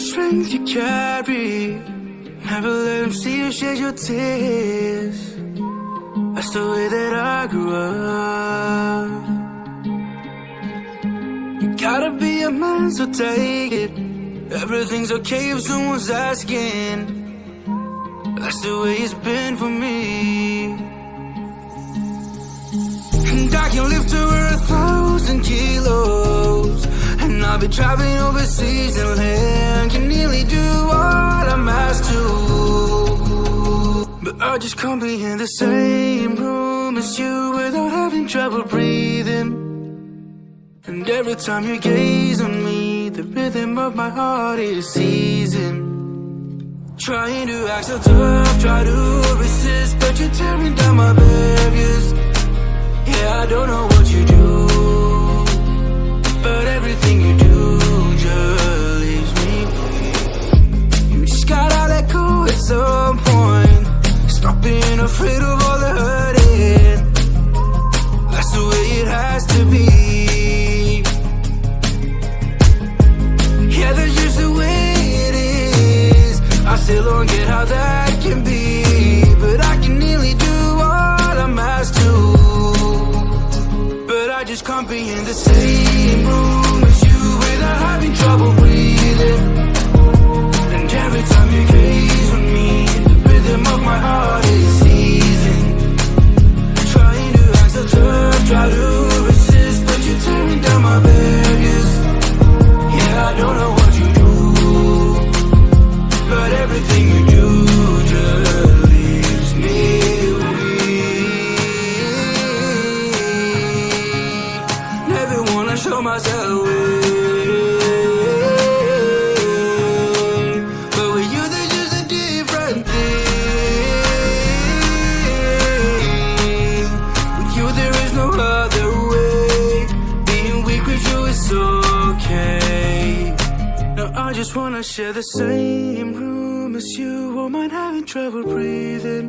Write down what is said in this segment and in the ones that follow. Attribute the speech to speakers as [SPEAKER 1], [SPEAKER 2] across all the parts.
[SPEAKER 1] strength you carry. Never let them see you shed your tears. That's the way that I grew up. You gotta be a man, so take it. Everything's okay if someone's asking. That's the way it's been for me. And I can lift over 1,000 kilos. And I'll be traveling overseas and land. Can nearly do what I'm asked to. But I just can't be in the same room as you without having trouble breathing. And every time you gaze on me, the rhythm of my heart is seizing. Trying to act so tough, try to resist, but you're tearing down my barriers. Yeah, I don't know what you do, but everything you do just leaves me weak. You just gotta let go at some point. Stop being afraid of all the hurting. That's the way it has to be. Yeah, that's just the way it is. I still don't get how that can be, but I can nearly do what I'm asked to. But I just can't be in the same room as you without having trouble breathing. And every time you gaze on me, the rhythm of my heart is seizing. Trying to act so tough, try to resist, but you're tearing down my barriers. Yeah, I don't know what you do, but everything you do just leaves me weak. Never wanna show myself weak, but with you there's just a different thing. With you there is no other way. Being weak with you is okay. Now I just wanna share the same room as you. Won't mind having trouble breathing.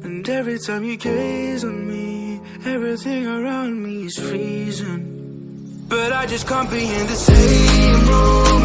[SPEAKER 1] And every time you gaze on me, everything around me is freezing. But I just can't be in the same room